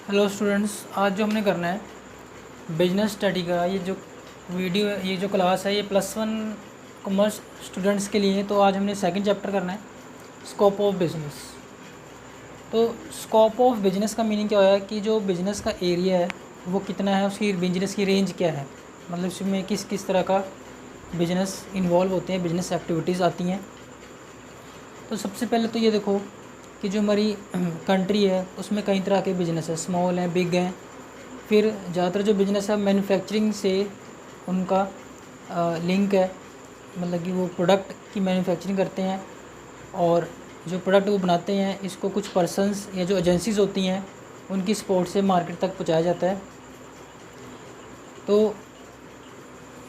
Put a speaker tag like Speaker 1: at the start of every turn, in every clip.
Speaker 1: Hello students, आज जो हमने करना है बिजनेस स्टडी का ये जो वीडियो है, ये जो क्लास है, ये +1 कॉमर्स स्टूडेंट्स के लिए है। तो आज हमने सेकंड चैप्टर करना है, स्कोप ऑफ बिजनेस। तो स्कोप ऑफ बिजनेस का मीनिंग क्या है कि जो बिजनेस का एरिया है वो कितना है, उसकी बिजनेस की रेंज क्या है, मतलब इसमें किस किस तरह का बिजनेस इन्वॉल्व होते हैं, बिजनेस एक्टिविटीज़ आती हैं। तो सबसे पहले तो ये देखो कि जो हमारी कंट्री है उसमें कई तरह के बिजनेस है, स्मॉल हैं, बिग हैं। फिर ज़्यादातर जो बिज़नेस है मैन्युफैक्चरिंग से उनका लिंक है, मतलब कि वो प्रोडक्ट की मैन्युफैक्चरिंग करते हैं और जो प्रोडक्ट वो बनाते हैं इसको कुछ पर्सन्स या जो एजेंसीज़ होती हैं उनकी सपोर्ट से मार्केट तक पहुंचाया जाता है। तो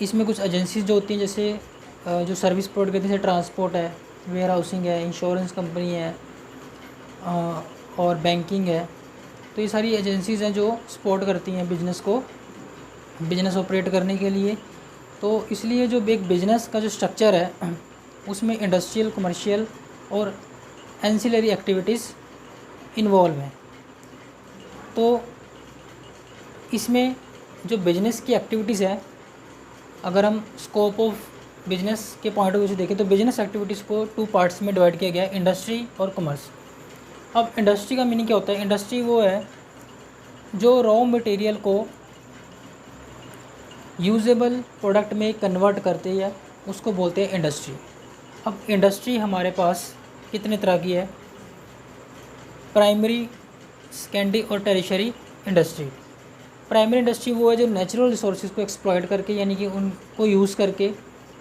Speaker 1: इसमें कुछ एजेंसीज जो होती हैं, जैसे जो सर्विस प्रोवाइड करती हैं, जैसे ट्रांसपोर्ट है, वेयर हाउसिंग है, इंश्योरेंस कंपनी है और बैंकिंग है। तो ये सारी एजेंसीज़ हैं जो सपोर्ट करती हैं बिज़नेस को, बिज़नेस ऑपरेट करने के लिए। तो इसलिए जो एक बिज़नेस का जो स्ट्रक्चर है उसमें इंडस्ट्रियल, कमर्शियल और एंसिलरी एक्टिविटीज़ इन्वॉल्व हैं। तो इसमें जो बिज़नेस की एक्टिविटीज़ है, अगर हम स्कोप ऑफ बिज़नेस के पॉइंट ऑफ व्यू से देखें तो बिज़नेस एक्टिविटीज़ को 2 पार्ट्स में डिवाइड किया गया है, इंडस्ट्री और कमर्स। अब इंडस्ट्री का मीनिंग क्या होता है? इंडस्ट्री वो है जो रॉ मटेरियल को यूजेबल प्रोडक्ट में कन्वर्ट करते हैं, उसको बोलते हैं इंडस्ट्री। अब इंडस्ट्री हमारे पास कितने तरह की है? प्राइमरी, सेकेंडरी और टेरिशरी इंडस्ट्री। प्राइमरी इंडस्ट्री वो है जो नेचुरल रिसोर्सेज को एक्सप्लॉइट करके, यानी कि उनको यूज़ करके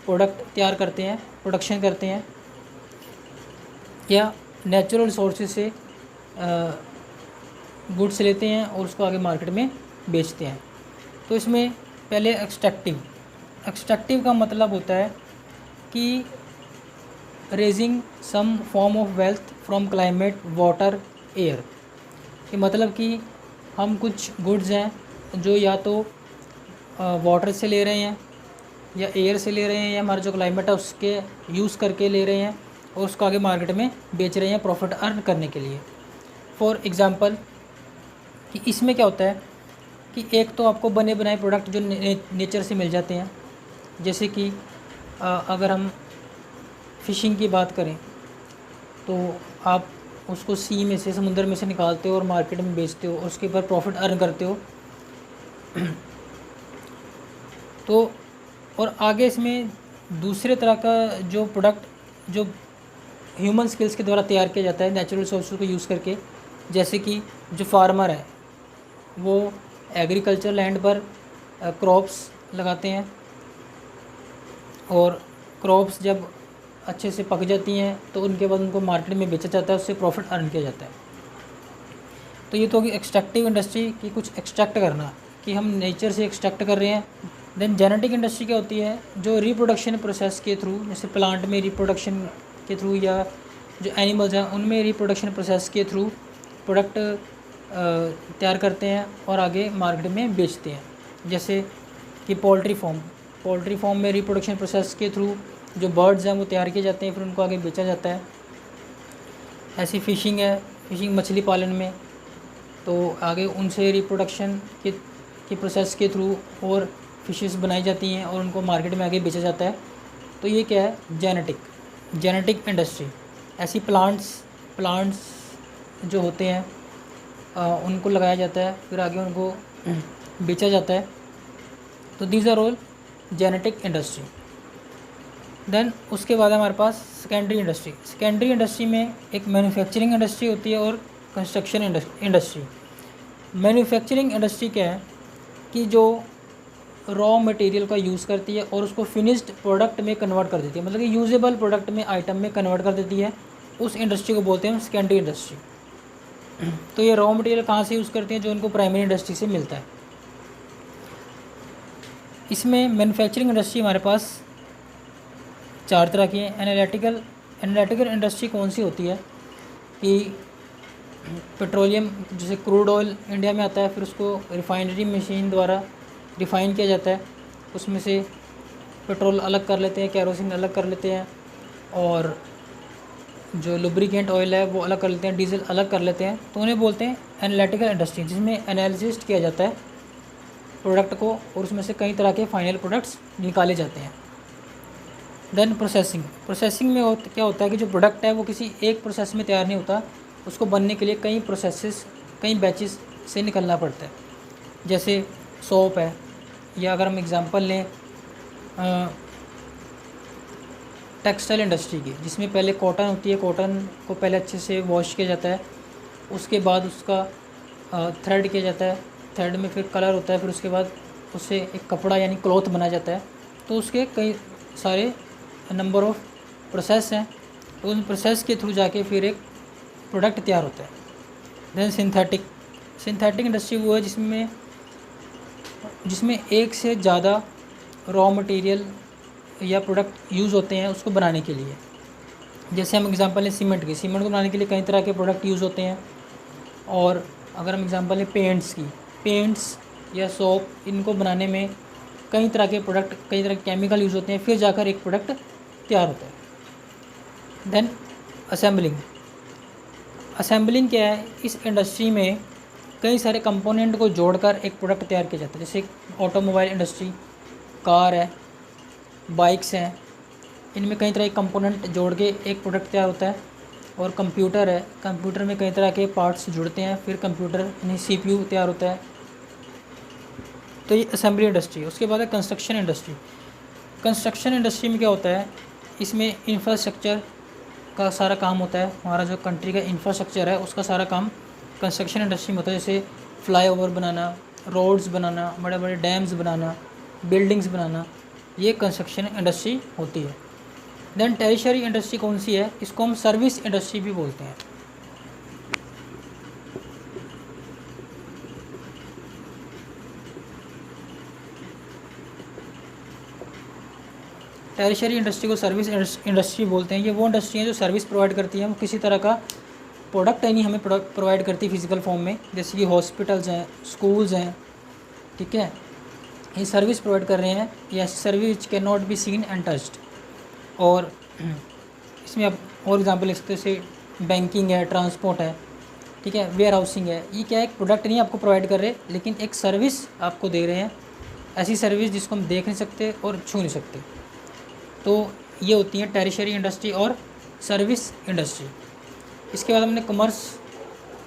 Speaker 1: प्रोडक्ट तैयार करते हैं, प्रोडक्शन करते हैं, या नेचुरल रिसोर्सेज से गुड्स लेते हैं और उसको आगे मार्केट में बेचते हैं। तो इसमें पहले एक्सट्रैक्टिव का मतलब होता है कि raising some form of wealth from climate, water, air. कि मतलब कि हम कुछ गुड्स हैं जो या तो वाटर से ले रहे हैं या एयर से ले रहे हैं, या हमारा जो क्लाइमेट है उसके यूज़ करके ले रहे हैं और उसको आगे मार्केट में बेच रहे हैं प्रॉफिट अर्न करने के लिए। फॉर एग्ज़ाम्पल कि इसमें क्या होता है कि एक तो आपको बने बनाए प्रोडक्ट जो नेचर से मिल जाते हैं, जैसे कि अगर हम फ़िशिंग की बात करें तो आप उसको सी में से, समुद्र में से निकालते हो और मार्केट में बेचते हो और उसके ऊपर प्रॉफिट अर्न करते हो। तो और आगे इसमें दूसरे तरह का जो प्रोडक्ट जो ह्यूमन स्किल्स के द्वारा तैयार किया जाता है नेचुरल रिसोर्सेज को यूज़ करके, जैसे कि जो फार्मर है वो एग्रीकल्चर लैंड पर क्रॉप्स लगाते हैं और क्रॉप्स जब अच्छे से पक जाती हैं तो उनके बाद उनको मार्केट में बेचा जाता है, उससे प्रॉफिट अर्न किया जाता है। तो ये तो होगी एक्सट्रैक्टिव इंडस्ट्री की, कुछ एक्सट्रैक्ट करना कि हम नेचर से एक्सट्रैक्ट कर रहे हैं। देन जेनेटिक इंडस्ट्री क्या होती है? जो रिप्रोडक्शन प्रोसेस के थ्रू, जैसे प्लांट में रिप्रोडक्शन के थ्रू या जो एनिमल्स हैं उनमें रिप्रोडक्शन प्रोसेस के थ्रू प्रोडक्ट तैयार करते हैं और आगे मार्केट में बेचते हैं। जैसे कि पोल्ट्री फार्म में रिप्रोडक्शन प्रोसेस के थ्रू जो बर्ड्स हैं वो तैयार किए जाते हैं, फिर उनको आगे बेचा जाता है। ऐसी फ़िशिंग है, फ़िशिंग मछली पालन में, तो आगे उनसे रिप्रोडक्शन के प्रोसेस के थ्रू और फिशेस बनाई जाती हैं और उनको मार्केट में आगे बेचा जाता है। तो ये क्या है? Genetic industry. ऐसी प्लांट्स जो होते हैं उनको लगाया जाता है, फिर आगे उनको बेचा जाता है। तो these are all genetic industry. Then उसके बाद हमारे पास सेकेंडरी इंडस्ट्री में एक मैन्युफैक्चरिंग इंडस्ट्री होती है और कंस्ट्रक्शन इंडस्ट्री। मैन्युफैक्चरिंग इंडस्ट्री क्या है कि जो रॉ मटेरियल का यूज़ करती है और उसको फिनिश्ड प्रोडक्ट में कन्वर्ट कर देती है, मतलब कि यूजेबल प्रोडक्ट में, आइटम में कन्वर्ट कर देती है। उस इंडस्ट्री को बोलते हैं सेकेंडरी इंडस्ट्री। तो ये रॉ मटेरियल कहाँ से यूज़ करती हैं? जो उनको प्राइमरी इंडस्ट्री से मिलता है। इसमें मैन्युफैक्चरिंग इंडस्ट्री हमारे पास 4 तरह की है। एनालिटिकल इंडस्ट्री कौन सी होती है कि पेट्रोलियम, जैसे क्रूड ऑयल इंडिया में आता है, फिर उसको रिफाइनरी मशीन द्वारा रिफ़ाइन किया जाता है, उसमें से पेट्रोल अलग कर लेते हैं, केरोसिन अलग कर लेते हैं और जो लुब्रिकेंट ऑयल है वो अलग कर लेते हैं, डीजल अलग कर लेते हैं, तो उन्हें बोलते हैं एनालिटिकल इंडस्ट्री, जिसमें एनालिसिस किया जाता है प्रोडक्ट को और उसमें से कई तरह के फाइनल प्रोडक्ट्स निकाले जाते हैं। Then processing. प्रोसेसिंग में क्या होता है कि जो प्रोडक्ट है वो किसी एक प्रोसेस में तैयार नहीं होता, उसको बनने के लिए कई प्रोसेसेस, कई बैचेस से निकलना पड़ता है। जैसे सोप है, या अगर हम एग्ज़ाम्पल लें टेक्सटाइल इंडस्ट्री की, जिसमें पहले कॉटन होती है, कॉटन को पहले अच्छे से वॉश किया जाता है, उसके बाद उसका थ्रेड किया जाता है, थ्रेड में फिर कलर होता है, फिर उसके बाद उससे एक कपड़ा यानी क्लॉथ बना जाता है। तो उसके कई सारे नंबर ऑफ प्रोसेस हैं, तो उन प्रोसेस के थ्रू जाके फिर एक प्रोडक्ट तैयार होता है। देन सिंथेटिक इंडस्ट्री वो है जिसमें एक से ज़्यादा रॉ मटेरियल या प्रोडक्ट यूज़ होते हैं उसको बनाने के लिए। जैसे हम एग्जांपल लें सीमेंट को बनाने के लिए कई तरह के प्रोडक्ट यूज़ होते हैं। और अगर हम एग्जांपल लें पेंट्स या सोप, इनको बनाने में कई तरह के प्रोडक्ट, कई तरह के केमिकल यूज़ होते हैं, फिर जाकर एक प्रोडक्ट तैयार होता है। देन असेंबलिंग क्या है? इस इंडस्ट्री में कई सारे कंपोनेंट को जोड़कर एक प्रोडक्ट तैयार किया जाता है। जैसे ऑटोमोबाइल इंडस्ट्री, कार है, बाइक्स हैं, इनमें कई तरह के कंपोनेंट जोड़ के एक प्रोडक्ट तैयार होता है। और कंप्यूटर है, कंप्यूटर में कई तरह के पार्ट्स जुड़ते हैं, फिर कंप्यूटर यानी CPU तैयार होता है। तो ये असेंबली इंडस्ट्री है। उसके बाद है कंस्ट्रक्शन इंडस्ट्री में क्या होता है? इसमें इंफ्रास्ट्रक्चर का सारा काम होता है। हमारा जो कंट्री का इंफ्रास्ट्रक्चर है उसका सारा काम कंस्ट्रक्शन इंडस्ट्री में होता है। जैसे फ्लाईओवर बनाना, रोड्स बनाना, बड़े बड़े डैम्स बनाना, बिल्डिंग्स बनाना, ये कंस्ट्रक्शन इंडस्ट्री होती है। देन टेरिशरी इंडस्ट्री कौन सी है? इसको हम सर्विस इंडस्ट्री भी बोलते हैं। टेरिशरी इंडस्ट्री को सर्विस इंडस्ट्री बोलते हैं। ये वो इंडस्ट्री हैं जो सर्विस प्रोवाइड करती हैं, वो किसी तरह का प्रोडक्ट नहीं हमें प्रोवाइड करती फिजिकल फॉर्म में। जैसे कि हॉस्पिटल्स हैं, स्कूल्स हैं, ठीक है, ये सर्विस प्रोवाइड कर रहे हैं। ये service which can not be seen and touched. और इसमें आप और एग्जांपल ले सकते हैं, जैसे बैंकिंग है, ट्रांसपोर्ट है, ठीक है, वेयर हाउसिंग है। ये क्या है? एक प्रोडक्ट नहीं आपको प्रोवाइड कर रहे, लेकिन एक सर्विस आपको दे रहे हैं। ऐसी सर्विस जिसको हम देख नहीं सकते और छू नहीं सकते। तो ये होती हैं टेरिशरी इंडस्ट्री और सर्विस इंडस्ट्री। इसके बाद हमने कॉमर्स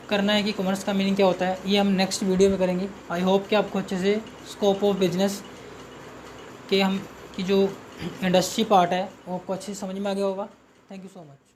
Speaker 1: करना है कि कॉमर्स का मीनिंग क्या होता है, ये हम नेक्स्ट वीडियो में करेंगे। आई होप कि आपको अच्छे से स्कोप ऑफ बिजनेस के की जो इंडस्ट्री पार्ट है वो आपको अच्छे से समझ में आ गया होगा। Thank you so much.